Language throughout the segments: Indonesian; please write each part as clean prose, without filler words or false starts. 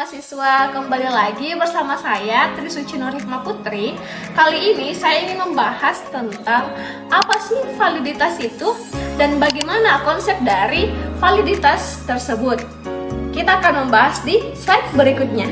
mahasiswa, kembali lagi bersama saya Trisuci Nur Hikmah Putri. Kali ini saya ingin membahas tentang apa sih validitas itu dan bagaimana konsep dari validitas tersebut. Kita akan membahas di slide berikutnya.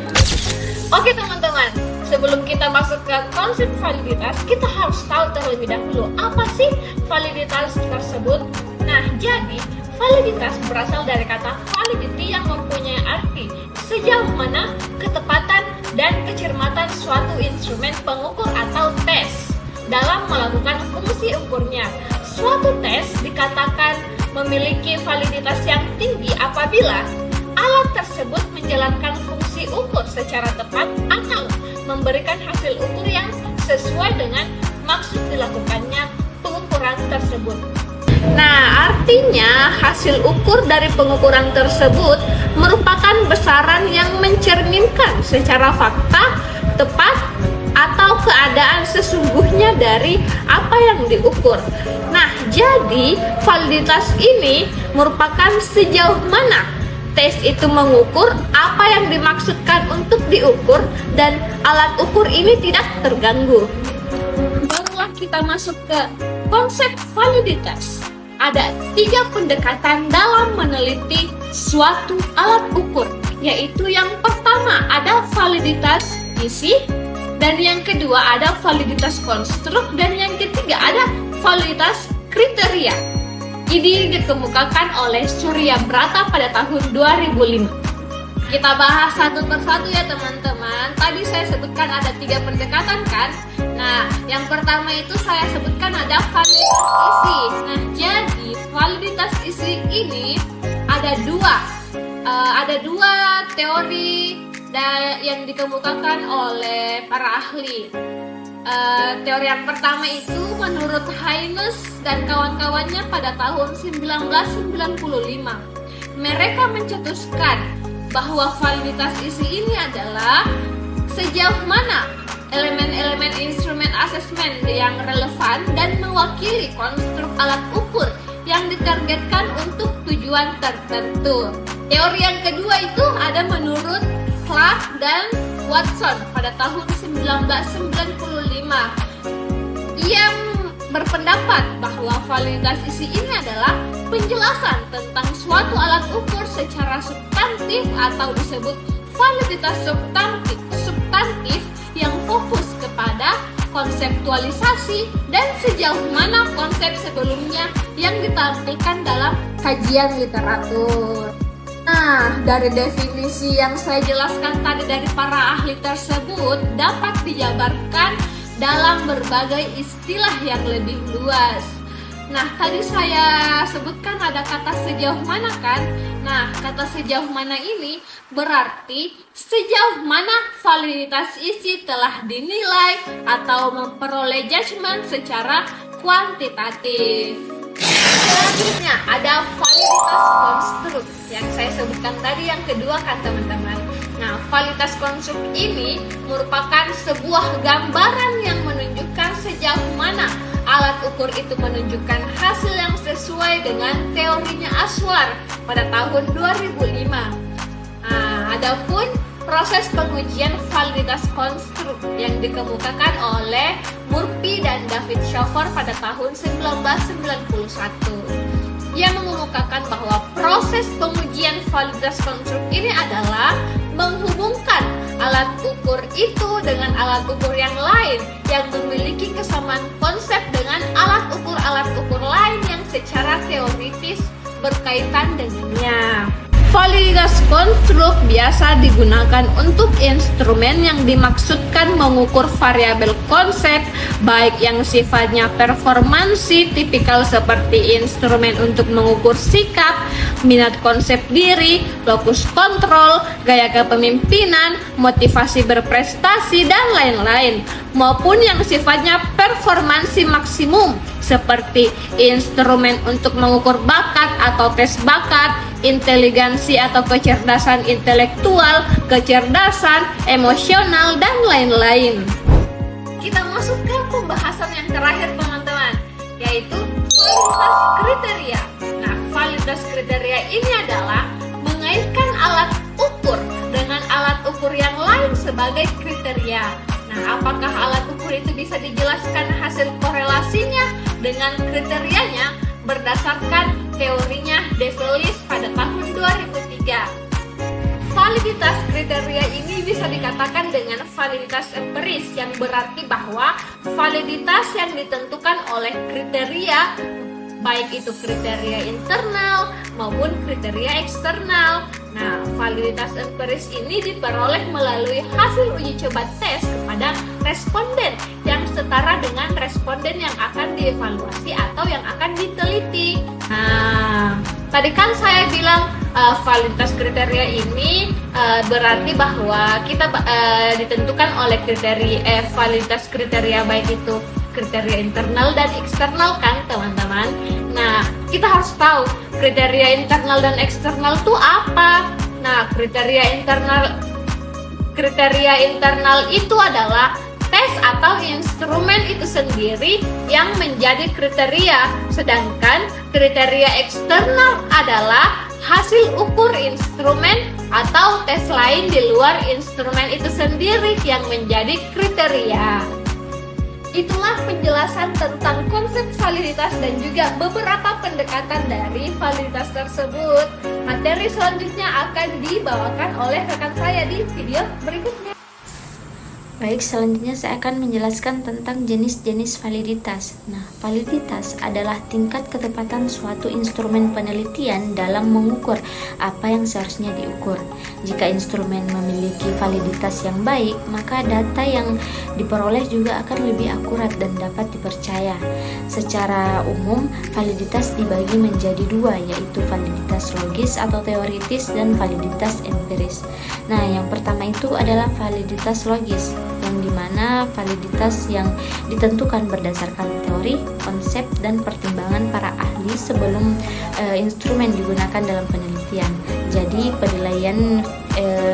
Oke teman-teman, sebelum kita masuk ke konsep validitas, kita harus tahu terlebih dahulu apa sih validitas tersebut. Nah, jadi validitas berasal dari kata validity yang mempunyai arti sejauh mana ketepatan dan kecermatan suatu instrumen pengukur atau tes dalam melakukan fungsi ukurnya. Suatu tes dikatakan memiliki validitas yang tinggi apabila alat tersebut menjalankan fungsi ukur secara tepat atau memberikan hasil ukur yang sesuai dengan maksud dilakukannya pengukuran tersebut. Nah, artinya hasil ukur dari pengukuran tersebut merupakan besaran yang mencerminkan secara fakta, tepat, atau keadaan sesungguhnya dari apa yang diukur. Nah, jadi validitas ini merupakan sejauh mana tes itu mengukur apa yang dimaksudkan untuk diukur dan alat ukur ini tidak terganggu. Barulah kita masuk ke konsep validitas. Ada 3 pendekatan dalam meneliti suatu alat ukur, yaitu yang pertama ada validitas isi, dan yang kedua ada validitas konstruk, dan yang ketiga ada validitas kriteria. Ini dikemukakan oleh Surya Brata pada tahun 2005. Kita bahas satu persatu ya teman-teman. Tadi saya sebutkan ada 3 pendekatan kan. Nah, yang pertama itu saya sebutkan ada validitas isi. Nah, jadi validitas isi ini ada dua teori yang dikemukakan oleh para ahli. Teori yang pertama itu menurut Haynes dan kawan-kawannya pada tahun 1995. Mereka mencetuskan bahwa validitas isi ini adalah sejauh mana elemen-elemen instrumen asesmen yang relevan dan mewakili konstruk alat ukur yang ditargetkan untuk tujuan tertentu. Teori yang kedua itu ada menurut Clark dan Watson pada tahun 1995. Ia berpendapat bahwa validitas isi ini adalah penjelasan tentang suatu alat ukur secara substantif atau disebut validitas substantif yang fokus kepada konseptualisasi dan sejauh mana konsep sebelumnya yang ditampilkan dalam kajian literatur. Nah, dari definisi yang saya jelaskan tadi dari para ahli tersebut dapat dijabarkan dalam berbagai istilah yang lebih luas. Nah, tadi saya sebutkan ada kata sejauh mana kan? Nah, kata sejauh mana ini berarti sejauh mana validitas isi telah dinilai atau memperoleh judgement secara kuantitatif. Selanjutnya ada validitas konstruk yang saya sebutkan tadi yang kedua kan teman-teman. Nah, validitas konstruk ini merupakan sebuah gambaran yang menunjukkan sejauh mana alat ukur itu menunjukkan hasil yang sesuai dengan teorinya Ashwar pada tahun 2005. Nah, adapun proses pengujian validitas konstruk yang dikemukakan oleh Murphy dan David Shaffer pada tahun 1991. Ia mengemukakan bahwa proses pengujian validitas konstruk ini adalah menghubungkan alat ukur itu dengan alat ukur yang lain yang memiliki kesamaan konsep dengan alat ukur lain yang secara teoritis berkaitan dengannya. Validitas konstruk biasa digunakan untuk instrumen yang dimaksudkan mengukur variabel konsep, baik yang sifatnya performansi, tipikal seperti instrumen untuk mengukur sikap, minat konsep diri, locus kontrol, gaya kepemimpinan, motivasi berprestasi, dan lain-lain, maupun yang sifatnya performansi maksimum, seperti instrumen untuk mengukur bakat atau tes bakat, inteligensi atau kecerdasan intelektual, kecerdasan emosional, dan lain-lain. Kita masuk ke pembahasan yang terakhir teman-teman, yaitu validitas kriteria. Nah, validitas kriteria ini adalah mengaitkan alat ukur dengan alat ukur ukur yang lain sebagai kriteria. Nah, apakah alat ukur itu bisa dijelaskan hasil korelasinya dengan kriterianya berdasarkan teorinya De Vries pada tahun 2003. Validitas kriteria ini bisa dikatakan dengan validitas empiris, yang berarti bahwa validitas yang ditentukan oleh kriteria, baik itu kriteria internal maupun kriteria eksternal. Nah, validitas empiris ini diperoleh melalui hasil uji coba tes kepada responden yang setara dengan responden yang akan dievaluasi atau yang akan diteliti. Nah, tadi kan saya bilang validitas kriteria ini berarti bahwa kita ditentukan oleh validitas kriteria baik itu kriteria internal dan eksternal kan teman-teman. Nah, kita harus tahu kriteria internal dan eksternal itu apa. Nah, kriteria internal itu adalah tes atau instrumen itu sendiri yang menjadi kriteria, sedangkan kriteria eksternal adalah hasil ukur instrumen atau tes lain di luar instrumen itu sendiri yang menjadi kriteria. Itulah penjelasan tentang konsep validitas dan juga beberapa pendekatan dari validitas tersebut. Materi selanjutnya akan dibawakan oleh rekan saya di video berikutnya. Baik, selanjutnya saya akan menjelaskan tentang jenis-jenis validitas. Nah, validitas adalah tingkat ketepatan suatu instrumen penelitian dalam mengukur apa yang seharusnya diukur. Jika instrumen memiliki validitas yang baik, maka data yang diperoleh juga akan lebih akurat dan dapat dipercaya. Secara umum, validitas dibagi menjadi dua, yaitu validitas logis atau teoritis dan validitas empiris. Nah, yang pertama itu adalah validitas logis, yang dimana validitas yang ditentukan berdasarkan teori, konsep, dan pertimbangan para ahli sebelum instrumen digunakan dalam penelitian. Jadi penilaian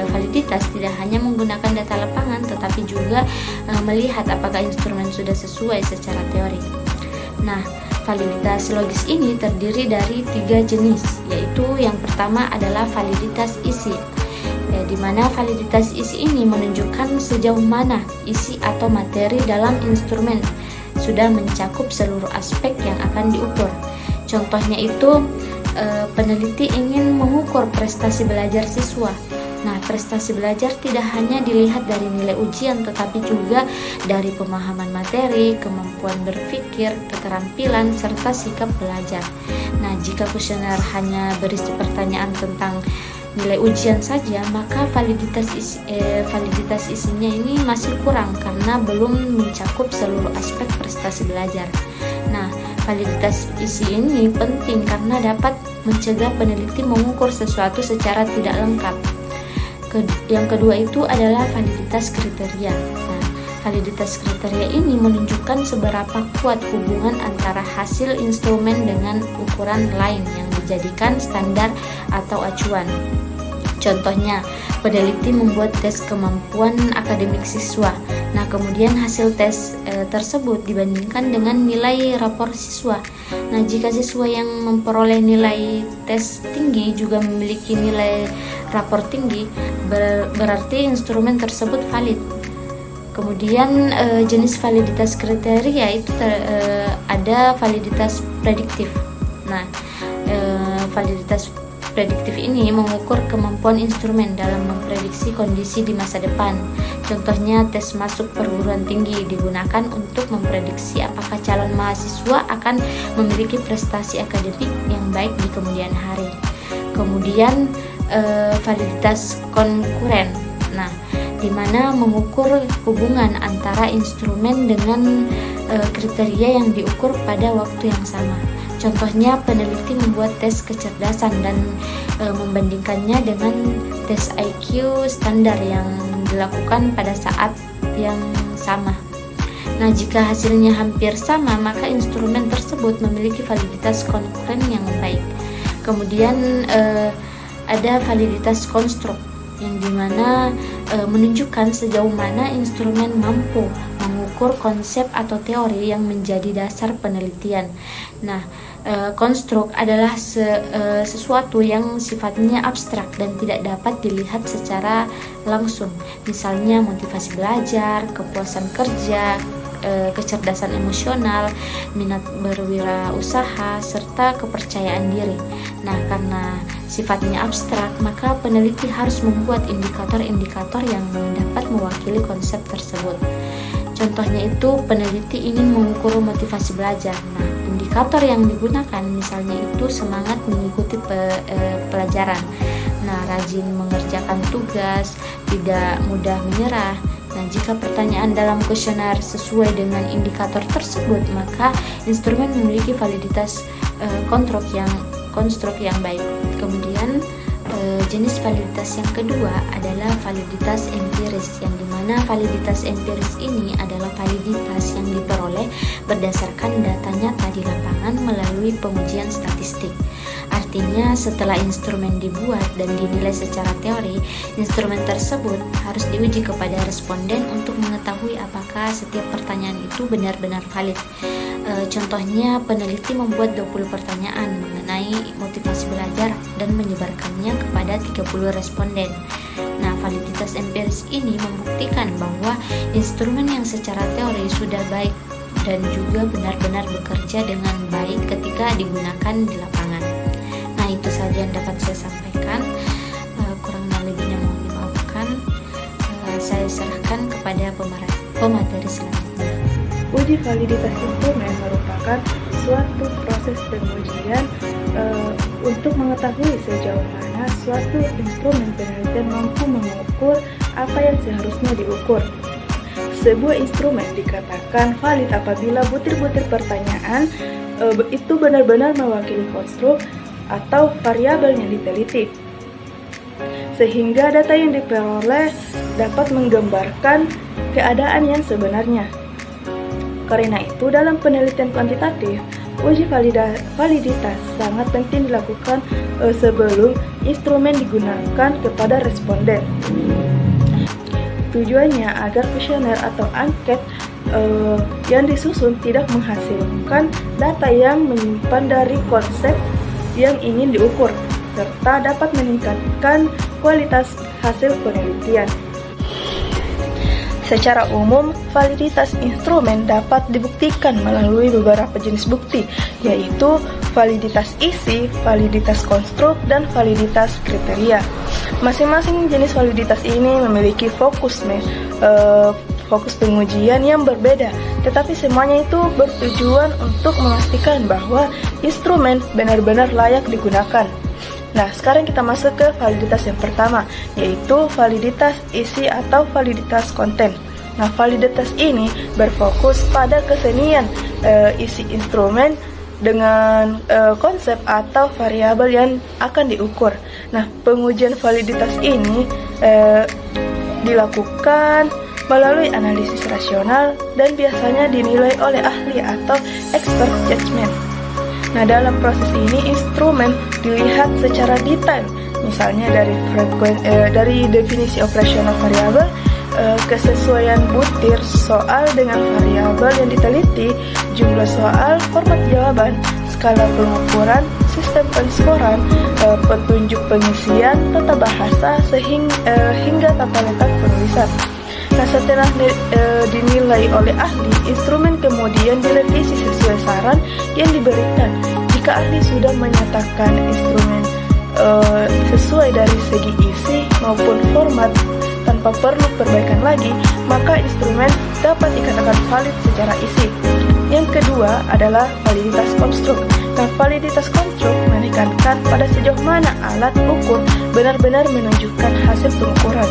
validitas tidak hanya menggunakan data lapangan, tetapi juga melihat apakah instrumen sudah sesuai secara teori. Nah, validitas logis ini terdiri dari 3 jenis, yaitu yang pertama adalah validitas isi, di mana validitas isi ini menunjukkan sejauh mana isi atau materi dalam instrumen sudah mencakup seluruh aspek yang akan diukur. Contohnya itu peneliti ingin mengukur prestasi belajar siswa. Nah, prestasi belajar tidak hanya dilihat dari nilai ujian, tetapi juga dari pemahaman materi, kemampuan berpikir, keterampilan, serta sikap belajar. Nah, jika kuesioner hanya berisi pertanyaan tentang nilai ujian saja, maka validitas isinya ini masih kurang karena belum mencakup seluruh aspek prestasi belajar. Nah, validitas isi ini penting karena dapat mencegah peneliti mengukur sesuatu secara tidak lengkap. Yang kedua itu adalah validitas kriteria. Nah, validitas kriteria ini menunjukkan seberapa kuat hubungan antara hasil instrumen dengan ukuran lain yang dijadikan standar atau acuan. Contohnya, peneliti membuat tes kemampuan akademik siswa. Nah, kemudian hasil tes tersebut dibandingkan dengan nilai rapor siswa. Nah, jika siswa yang memperoleh nilai tes tinggi juga memiliki nilai rapor tinggi, berarti instrumen tersebut valid. Kemudian jenis validitas kriteria itu ada validitas prediktif. Nah, validitas prediktif ini mengukur kemampuan instrumen dalam memprediksi kondisi di masa depan. Contohnya, tes masuk perguruan tinggi digunakan untuk memprediksi apakah calon mahasiswa akan memiliki prestasi akademik yang baik di kemudian hari. Kemudian validitas konkuren. Nah, di mana mengukur hubungan antara instrumen dengan kriteria yang diukur pada waktu yang sama. Contohnya, peneliti membuat tes kecerdasan dan membandingkannya dengan tes IQ standar yang dilakukan pada saat yang sama. Nah, jika hasilnya hampir sama, maka instrumen tersebut memiliki validitas konkuren yang baik. Kemudian ada validitas konstruk, yang dimana menunjukkan sejauh mana instrumen mampu mengukur konsep atau teori yang menjadi dasar penelitian. Nah, konstruk adalah sesuatu yang sifatnya abstrak dan tidak dapat dilihat secara langsung. Misalnya motivasi belajar, kepuasan kerja, kecerdasan emosional, minat berwirausaha, serta kepercayaan diri. Nah, karena sifatnya abstrak, maka peneliti harus membuat indikator-indikator yang dapat mewakili konsep tersebut. Contohnya itu, peneliti ingin mengukur motivasi belajar. Nah, indikator yang digunakan misalnya itu semangat mengikuti pelajaran. Nah, rajin mengerjakan tugas, tidak mudah menyerah. Nah, jika pertanyaan dalam kuesioner sesuai dengan indikator tersebut, maka instrumen memiliki validitas konstruk yang baik. Kemudian jenis validitas yang kedua adalah validitas empiris, yang dimana validitas empiris ini adalah validitas yang diperoleh berdasarkan data nyata di lapangan melalui pengujian statistik. Artinya, setelah instrumen dibuat dan dinilai secara teori, instrumen tersebut harus diuji kepada responden untuk mengetahui apakah setiap pertanyaan itu benar-benar valid. Contohnya, peneliti membuat 20 pertanyaan mengenai motivasi belajar dan menyebarkannya kepada 30 responden. Nah, validitas empiris ini membuktikan bahwa instrumen yang secara teori sudah baik dan juga benar-benar bekerja dengan baik ketika digunakan di lapangan. Nah, itu saja yang dapat saya sampaikan. Kurang lebihnya mohon dimaafkan. Saya serahkan kepada pemateri selanjutnya. Uji validitas instrumen merupakan suatu proses pengujian untuk mengetahui sejauh mana suatu instrumen penelitian mampu mengukur apa yang seharusnya diukur. Sebuah instrumen dikatakan valid apabila butir-butir pertanyaan itu benar-benar mewakili konstruk atau variabel yang diteliti, sehingga data yang diperoleh dapat menggambarkan keadaan yang sebenarnya. Karena itu, dalam penelitian kuantitatif, uji validitas sangat penting dilakukan sebelum instrumen digunakan kepada responden. Tujuannya agar kuesioner atau angket yang disusun tidak menghasilkan data yang menyimpan dari konsep yang ingin diukur, serta dapat meningkatkan kualitas hasil penelitian. Secara umum, validitas instrumen dapat dibuktikan melalui beberapa jenis bukti, yaitu validitas isi, validitas konstruk, dan validitas kriteria. Masing-masing jenis validitas ini memiliki fokus pengujian yang berbeda, tetapi semuanya itu bertujuan untuk memastikan bahwa instrumen benar-benar layak digunakan. Nah, sekarang kita masuk ke validitas yang pertama, yaitu validitas isi atau validitas konten. Nah, validitas ini berfokus pada kesenian isi instrumen dengan konsep atau variabel yang akan diukur. Nah, pengujian validitas ini dilakukan melalui analisis rasional dan biasanya dinilai oleh ahli atau expert judgment. Nah, dalam proses ini instrumen dilihat secara detail, misalnya dari definisi operasional variabel, kesesuaian butir soal dengan variabel yang diteliti, jumlah soal, format jawaban, skala pengukuran, sistem penskoran, petunjuk pengisian, tata bahasa, hingga tata letak penulisan. Nah, setelah dinilai oleh ahli, instrumen kemudian direvisi sesuai saran yang diberikan. Jika ahli sudah menyatakan instrumen sesuai dari segi isi maupun format tanpa perlu perbaikan lagi, maka instrumen dapat dikatakan valid secara isi. Yang kedua adalah validitas konstruk. Nah, validitas konstruk menekankan pada sejauh mana alat ukur benar-benar menunjukkan hasil pengukuran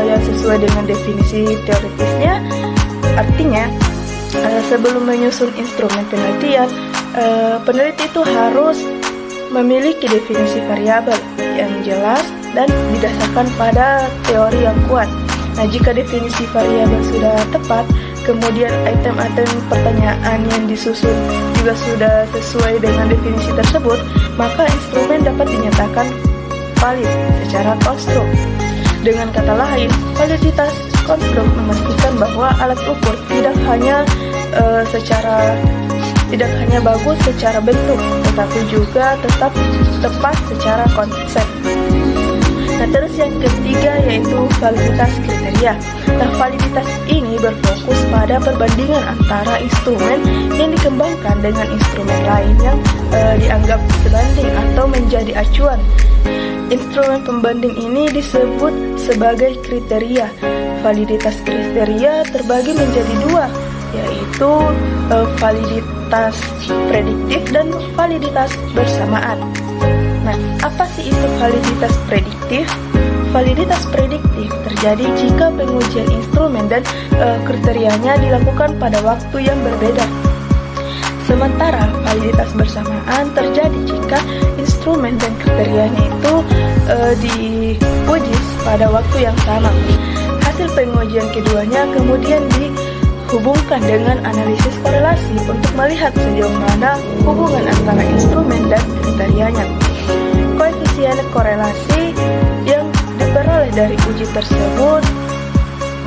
yang sesuai dengan definisi teoritisnya. Artinya, sebelum menyusun instrumen penelitian, peneliti itu harus memiliki definisi variabel yang jelas dan didasarkan pada teori yang kuat. Nah, jika definisi variabel sudah tepat, kemudian item-item pertanyaan yang disusun juga sudah sesuai dengan definisi tersebut, maka instrumen dapat dinyatakan valid secara konstruk. Dengan kata lain, validitas konstruk memastikan bahwa alat ukur tidak hanya secara tidak hanya bagus secara bentuk, tetapi juga tetap tepat secara konsep. Nah, terus yang ketiga yaitu validitas kriteria. Nah, validitas ini berfokus pada perbandingan antara instrumen yang dikembangkan dengan instrumen lain yang dianggap sebanding atau menjadi acuan. Instrumen pembanding ini disebut sebagai kriteria. Validitas kriteria terbagi menjadi dua, yaitu validitas prediktif dan validitas bersamaan. Nah, apa sih itu validitas prediktif? Validitas prediktif terjadi jika pengujian instrumen dan kriterianya dilakukan pada waktu yang berbeda. Sementara validitas bersamaan terjadi jika instrumen dan kriterianya itu diuji pada waktu yang sama. Hasil pengujian keduanya kemudian dihubungkan dengan analisis korelasi untuk melihat sejauh mana hubungan antara instrumen dan kriterianya. Koefisien korelasi yang diperoleh dari uji tersebut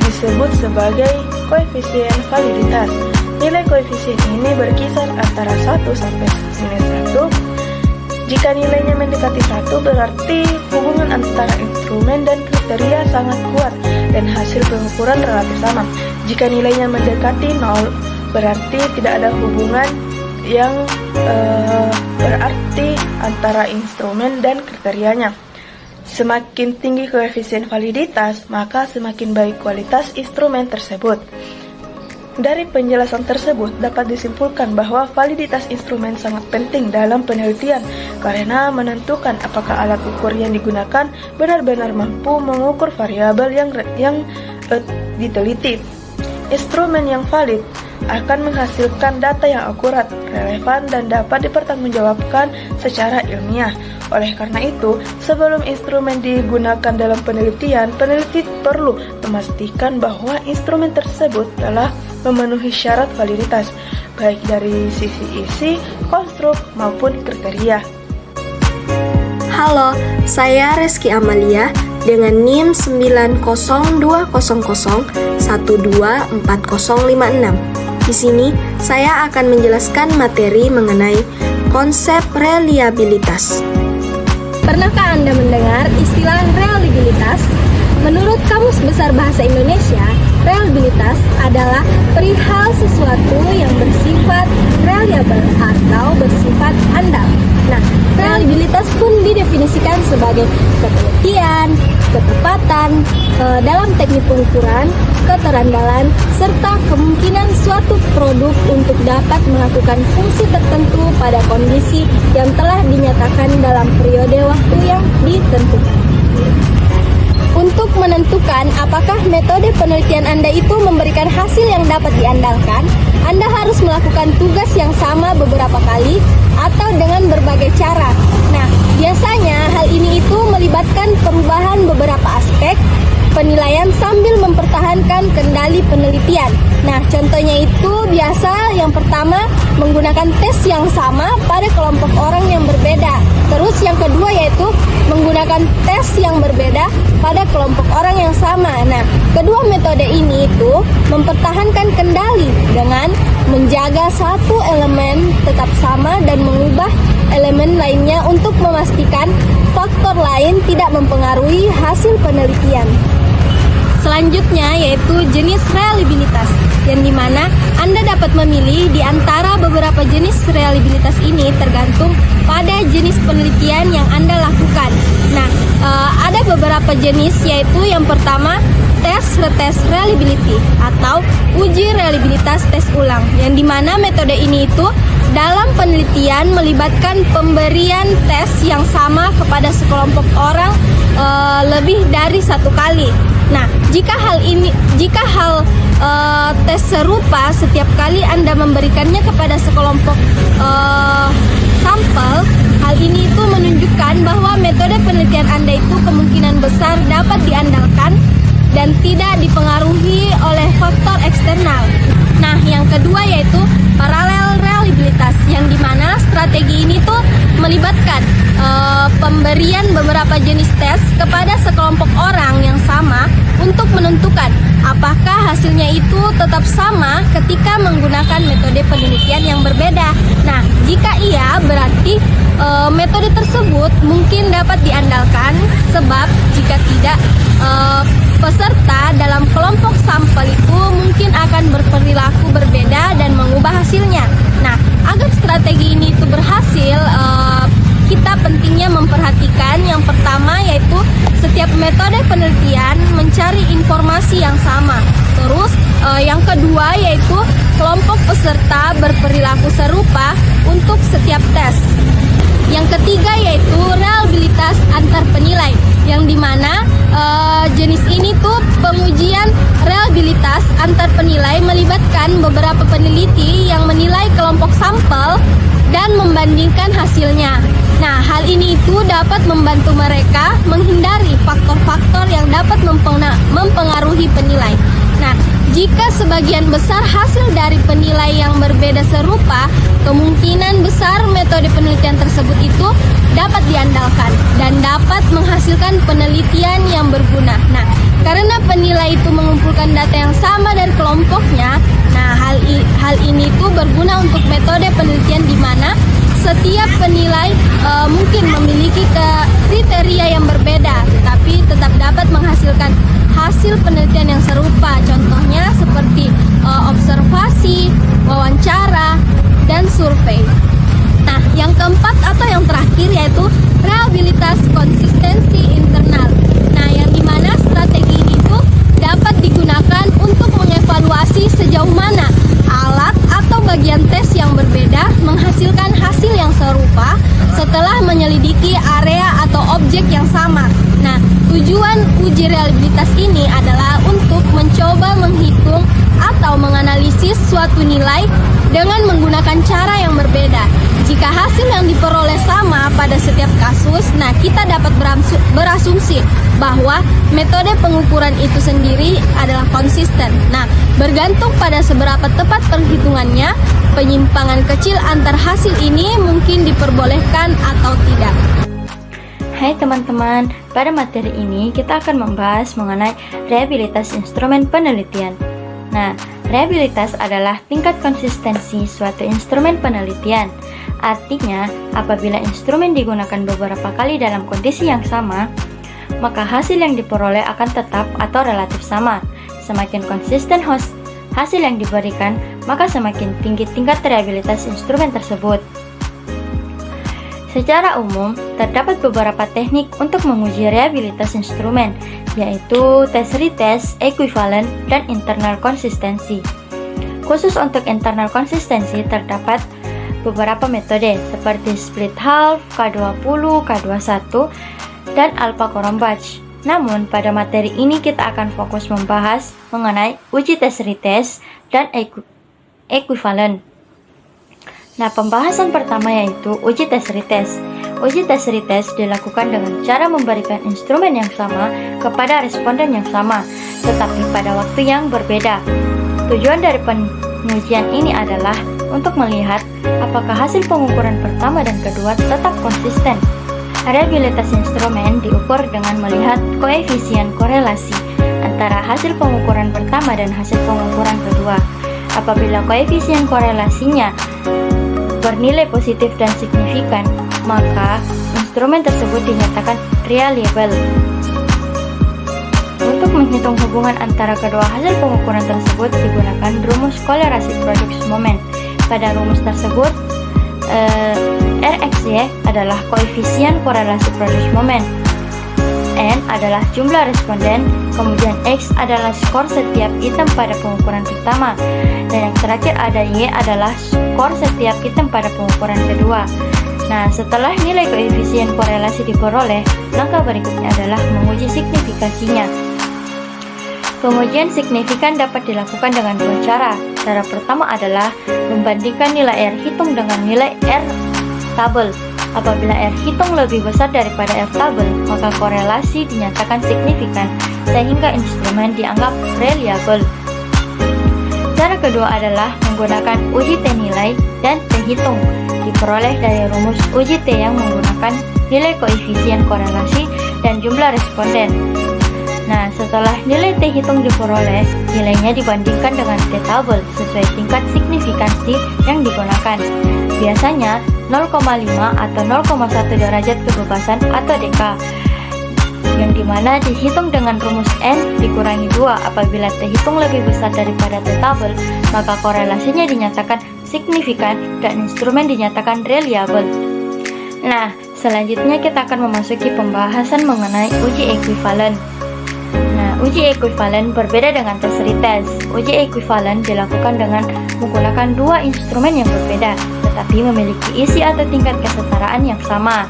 disebut sebagai koefisien validitas. Nilai koefisien ini berkisar antara 1 sampai -1. Jika nilainya mendekati 1, berarti hubungan antara instrumen dan kriteria sangat kuat dan hasil pengukuran relatif sama. Jika nilainya mendekati 0, berarti tidak ada hubungan yang berarti antara instrumen dan kriterianya. Semakin tinggi koefisien validitas, maka semakin baik kualitas instrumen tersebut. Dari penjelasan tersebut dapat disimpulkan bahwa validitas instrumen sangat penting dalam penelitian karena menentukan apakah alat ukur yang digunakan benar-benar mampu mengukur variabel yang diteliti. Instrumen yang valid akan menghasilkan data yang akurat, relevan, dan dapat dipertanggungjawabkan secara ilmiah. Oleh karena itu, sebelum instrumen digunakan dalam penelitian, peneliti perlu memastikan bahwa instrumen tersebut telah memenuhi syarat validitas, baik dari sisi isi, konstruk, maupun kriteria. Halo, saya Reski Amalia dengan NIM 90200124056. Di sini, saya akan menjelaskan materi mengenai konsep reliabilitas. Pernahkah Anda mendengar istilah reliabilitas? Menurut Kamus Besar Bahasa Indonesia, reliabilitas adalah perihal sesuatu yang bersifat reliable atau bersifat andal. Nah, reliabilitas pun didefinisikan sebagai ketelitian, ketepatan dalam teknik pengukuran, keterandalan, serta kemungkinan suatu produk untuk dapat melakukan fungsi tertentu pada kondisi yang telah dinyatakan dalam periode waktu yang ditentukan. Untuk menentukan apakah metode penelitian Anda itu memberikan hasil yang dapat diandalkan, Anda harus melakukan tugas yang sama beberapa kali atau dengan berbagai cara. Nah, biasanya hal ini itu melibatkan perubahan beberapa aspek penilaian sambil mempertahankan kendali penelitian. Nah, contohnya itu biasa yang pertama menggunakan tes yang sama pada kelompok orang yang berbeda. Terus yang kedua yaitu menggunakan tes yang berbeda pada kelompok orang yang sama. Nah, kedua metode ini itu mempertahankan kendali dengan menjaga satu elemen tetap sama dan mengubah elemen lainnya untuk memastikan faktor lain tidak mempengaruhi hasil penelitian. Selanjutnya yaitu jenis reliabilitas, yang dimana Anda dapat memilih di antara beberapa jenis reliabilitas ini tergantung pada jenis penelitian yang Anda lakukan. Nah, ada beberapa jenis yaitu yang pertama retest reliability atau uji reliabilitas tes ulang, yang dimana metode ini itu dalam penelitian melibatkan pemberian tes yang sama kepada sekelompok orang lebih dari satu kali. Nah, jika hal tes serupa setiap kali Anda memberikannya kepada sekelompok sampel, hal ini itu menunjukkan bahwa metode penelitian Anda itu kemungkinan besar dapat diandalkan dan tidak dipengaruhi oleh faktor eksternal. Nah, yang kedua yaitu paralel reliabilitas, yang dimana strategi ini tuh melibatkan pemberian beberapa jenis tes kepada sekelompok orang yang sama untuk menentukan apakah hasilnya itu tetap sama ketika menggunakan metode penelitian yang berbeda. Nah, jika iya, berarti metode tersebut mungkin dapat diandalkan, sebab jika tidak, peserta dalam kelompok sampel itu mungkin akan berperilaku berbeda dan mengubah hasilnya. Nah, agar strategi ini itu berhasil, kita pentingnya memperhatikan yang pertama yaitu setiap metode penelitian mencari informasi yang sama. Terus yang kedua yaitu kelompok peserta berperilaku serupa untuk setiap tes. Yang ketiga yaitu reliabilitas antar penilai, yang dimana jenis ini tuh pengujian reliabilitas antar penilai melibatkan beberapa peneliti yang menilai kelompok sampel dan membandingkan hasilnya. Nah, hal ini itu dapat membantu mereka menghindari faktor-faktor yang dapat mempengaruhi penilai. Nah, jika sebagian besar hasil dari penilai yang berbeda serupa, kemungkinan besar metode penelitian tersebut itu dapat diandalkan dan dapat menghasilkan penelitian yang berguna. Nah, karena penilai itu mengumpulkan data yang sama dari kelompoknya, nah hal ini itu berguna untuk metode penelitian di mana setiap penilai mungkin memiliki kriteria yang berbeda, tetapi tetap dapat menghasilkan hasil penelitian yang serupa. Contohnya seperti observasi, wawancara, dan survei. Nah, yang keempat atau yang terakhir yaitu reliabilitas konsistensi internal. Nah, yang dimana strategi ini tuh dapat digunakan untuk mengevaluasi sejauh mana alat atau bagian tes yang berbeda menghasilkan hasil yang serupa setelah menyelidiki area atau objek yang sama. Nah, tujuan uji reliabilitas ini adalah untuk mencoba menghitung atau menganalisis suatu nilai dengan menggunakan cara yang berbeda. Jika hasil yang diperoleh sama pada setiap kasus, nah kita dapat berasumsi bahwa metode pengukuran itu sendiri adalah konsisten. Nah, bergantung pada seberapa tepat perhitungannya, penyimpangan kecil antar hasil ini mungkin diperbolehkan atau tidak. Hai teman-teman, pada materi ini kita akan membahas mengenai reliabilitas instrumen penelitian. Nah, reliabilitas adalah tingkat konsistensi suatu instrumen penelitian. Artinya, apabila instrumen digunakan beberapa kali dalam kondisi yang sama, maka hasil yang diperoleh akan tetap atau relatif sama. Semakin konsisten hasil yang diberikan, maka semakin tinggi tingkat reliabilitas instrumen tersebut. Secara umum, terdapat beberapa teknik untuk menguji reliabilitas instrumen, yaitu tes retest, equivalent, dan internal konsistensi. Khusus untuk internal konsistensi terdapat beberapa metode seperti split half, K20, K21, dan Alpha-Corombach. Namun, pada materi ini kita akan fokus membahas mengenai uji tes retest dan equivalent. Nah, pembahasan pertama yaitu uji tes retest. Uji tes retest dilakukan dengan cara memberikan instrumen yang sama kepada responden yang sama, tetapi pada waktu yang berbeda. Tujuan dari pengujian ini adalah untuk melihat apakah hasil pengukuran pertama dan kedua tetap konsisten. Reliabilitas instrumen diukur dengan melihat koefisien korelasi antara hasil pengukuran pertama dan hasil pengukuran kedua. Apabila koefisien korelasinya bernilai positif dan signifikan, maka instrumen tersebut dinyatakan reliable. Untuk menghitung hubungan antara kedua hasil pengukuran tersebut digunakan rumus kolerasi produksi moment. Pada rumus tersebut, RXY adalah koefisien korelasi produksi moment, N adalah jumlah responden, kemudian X adalah skor setiap item pada pengukuran pertama, dan yang terakhir ada Y adalah skor setiap item pada pengukuran kedua. Nah, setelah nilai koefisien korelasi diperoleh, langkah berikutnya adalah menguji signifikasinya. Pengujian signifikan dapat dilakukan dengan dua cara. Cara pertama adalah membandingkan nilai R hitung dengan nilai R tabel. Apabila R hitung lebih besar daripada R tabel, maka korelasi dinyatakan signifikan, sehingga instrumen dianggap reliable. Cara kedua adalah menggunakan uji T nilai dan T hitung, diperoleh dari rumus uji T yang menggunakan nilai koefisien korelasi dan jumlah responden. Nah, setelah nilai T hitung diperoleh, nilainya dibandingkan dengan T-tabel sesuai tingkat signifikansi yang digunakan. Biasanya 0,5 atau 0,1 derajat kebebasan atau dk, yang dimana dihitung dengan rumus N dikurangi 2. Apabila T hitung lebih besar daripada T-tabel, maka korelasinya dinyatakan signifikan dan instrumen dinyatakan reliable. Nah, selanjutnya kita akan memasuki pembahasan mengenai uji ekuivalen. Nah, uji ekuivalen berbeda dengan tes retest. Uji ekuivalen dilakukan dengan menggunakan dua instrumen yang berbeda, tetapi memiliki isi atau tingkat kesetaraan yang sama.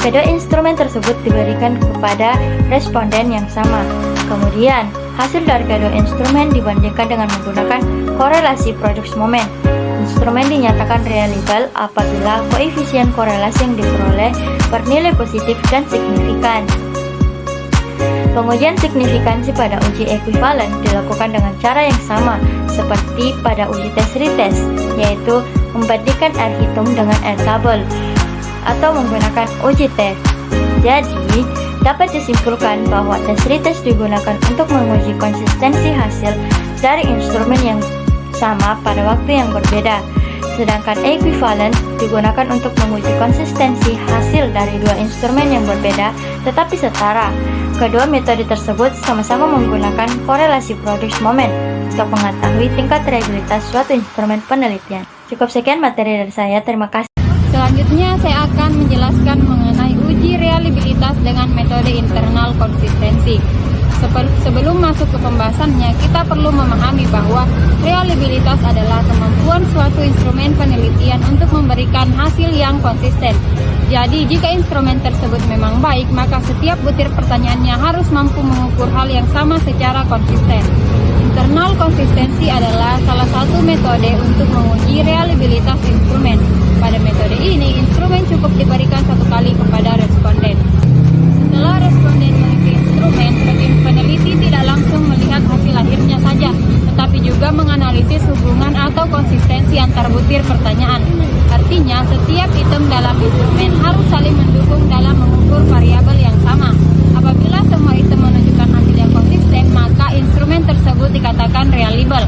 Kedua instrumen tersebut diberikan kepada responden yang sama. Kemudian, hasil dari kedua instrumen dibandingkan dengan menggunakan korelasi produksi momen. Instrumen dinyatakan reliable apabila koefisien korelasi yang diperoleh bernilai positif dan signifikan. Pengujian signifikansi pada uji ekuivalen dilakukan dengan cara yang sama seperti pada uji tes retest, yaitu membandingkan R hitung dengan R tabel atau menggunakan uji T. Jadi, dapat disimpulkan bahwa tes retest digunakan untuk menguji konsistensi hasil dari instrumen yang sama pada waktu yang berbeda, sedangkan ekuivalen digunakan untuk menguji konsistensi hasil dari dua instrumen yang berbeda tetapi setara. Kedua metode tersebut sama-sama menggunakan korelasi produksi momen untuk mengetahui tingkat reliabilitas suatu instrumen penelitian. Cukup sekian materi dari saya, terima kasih. Selanjutnya saya akan menjelaskan mengenai uji reliabilitas dengan metode internal konsistensi. Sebelum masuk ke pembahasannya, kita perlu memahami bahwa reliabilitas adalah kemampuan suatu instrumen penelitian untuk memberikan hasil yang konsisten. Jadi, jika instrumen tersebut memang baik, maka setiap butir pertanyaannya harus mampu mengukur hal yang sama secara konsisten. Internal konsistensi adalah salah satu metode untuk menguji reliabilitas instrumen. Pada metode ini, instrumen cukup diberikan satu kali kepada responden. Setelah responden mengisi instrumen, peneliti tidak langsung melihat hasil akhirnya saja, tetapi juga menganalisis hubungan atau konsistensi antar butir pertanyaan. Artinya, setiap item dalam instrumen harus saling mendukung dalam mengukur variabel yang sama. Apabila semua item menunjukkan hasil yang konsisten, maka instrumen tersebut dikatakan reliable.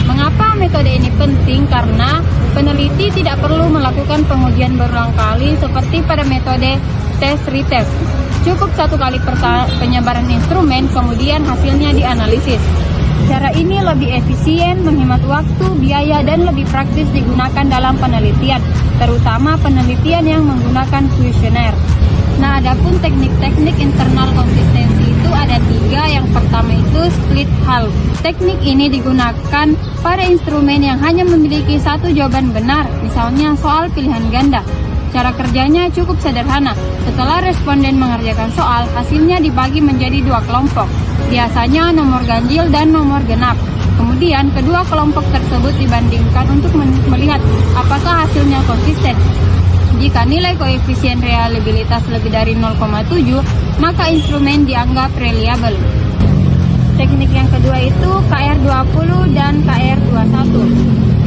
Mengapa metode ini penting? Karena peneliti tidak perlu melakukan pengujian berulang kali seperti pada metode tes retest. Cukup satu kali penyebaran instrumen, kemudian hasilnya dianalisis. Cara ini lebih efisien, menghemat waktu, biaya, dan lebih praktis digunakan dalam penelitian, terutama penelitian yang menggunakan kuesioner. Nah, adapun teknik-teknik internal konsistensi itu ada 3. Yang pertama itu split half. Teknik ini digunakan pada instrumen yang hanya memiliki satu jawaban benar, misalnya soal pilihan ganda. Cara kerjanya cukup sederhana. Setelah responden mengerjakan soal, hasilnya dibagi menjadi 2 kelompok. Biasanya nomor ganjil dan nomor genap. Kemudian kedua kelompok tersebut dibandingkan untuk melihat apakah hasilnya konsisten. Jika nilai koefisien reliabilitas lebih dari 0,7, maka instrumen dianggap reliable. Teknik yang kedua itu KR20 dan KR21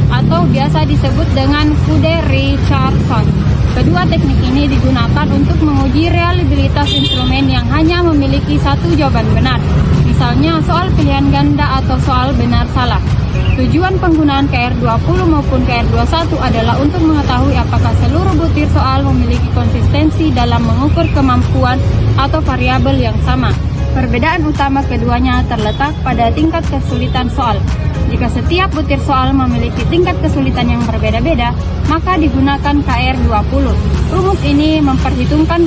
atau biasa disebut dengan Fude-Richardson. Kedua teknik ini digunakan untuk menguji reliabilitas instrumen yang hanya memiliki satu jawaban benar, misalnya soal pilihan ganda atau soal benar salah. Tujuan penggunaan KR20 maupun KR21 adalah untuk mengetahui apakah seluruh butir soal memiliki konsistensi dalam mengukur kemampuan atau variabel yang sama. Perbedaan utama keduanya terletak pada tingkat kesulitan soal. Jika setiap butir soal memiliki tingkat kesulitan yang berbeda-beda, maka digunakan KR20. Rumus ini memperhitungkan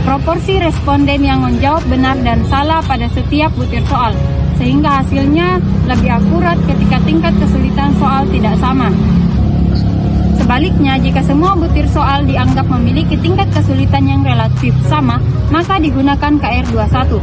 proporsi responden yang menjawab benar dan salah pada setiap butir soal, sehingga hasilnya lebih akurat ketika tingkat kesulitan soal tidak sama. Sebaliknya, jika semua butir soal dianggap memiliki tingkat kesulitan yang relatif sama, maka digunakan KR21.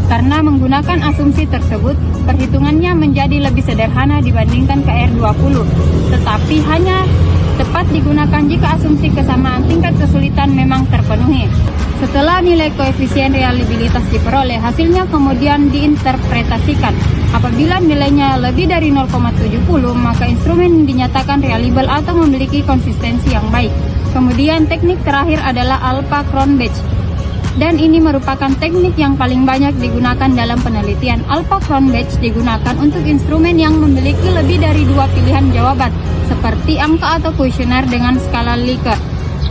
Karena menggunakan asumsi tersebut, perhitungannya menjadi lebih sederhana dibandingkan KR20, tetapi hanya tepat digunakan jika asumsi kesamaan tingkat kesulitan memang terpenuhi. Setelah nilai koefisien reliabilitas diperoleh, hasilnya kemudian diinterpretasikan. Apabila nilainya lebih dari 0,70, maka instrumen dinyatakan reliable atau memiliki konsistensi yang baik. Kemudian teknik terakhir adalah Alpha-Cronbach. dan ini merupakan teknik yang paling banyak digunakan dalam penelitian. Alpha-Cronbach digunakan untuk instrumen yang memiliki lebih dari 2 pilihan jawaban, seperti angka atau kuesioner dengan skala Likert.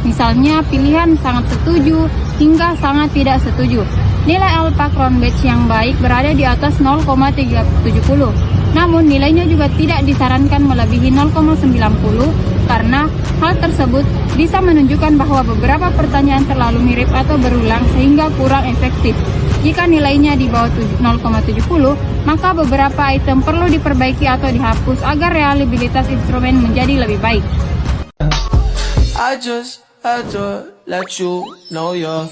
Misalnya pilihan sangat setuju hingga sangat tidak setuju. Nilai Alpha-Cronbach yang baik berada di atas 0,370. Namun nilainya juga tidak disarankan melebihi 0,90 karena hal tersebut bisa menunjukkan bahwa beberapa pertanyaan terlalu mirip atau berulang sehingga kurang efektif. Jika nilainya di bawah 0,70, maka beberapa item perlu diperbaiki atau dihapus agar reliabilitas instrumen menjadi lebih baik. I just had to let you know you're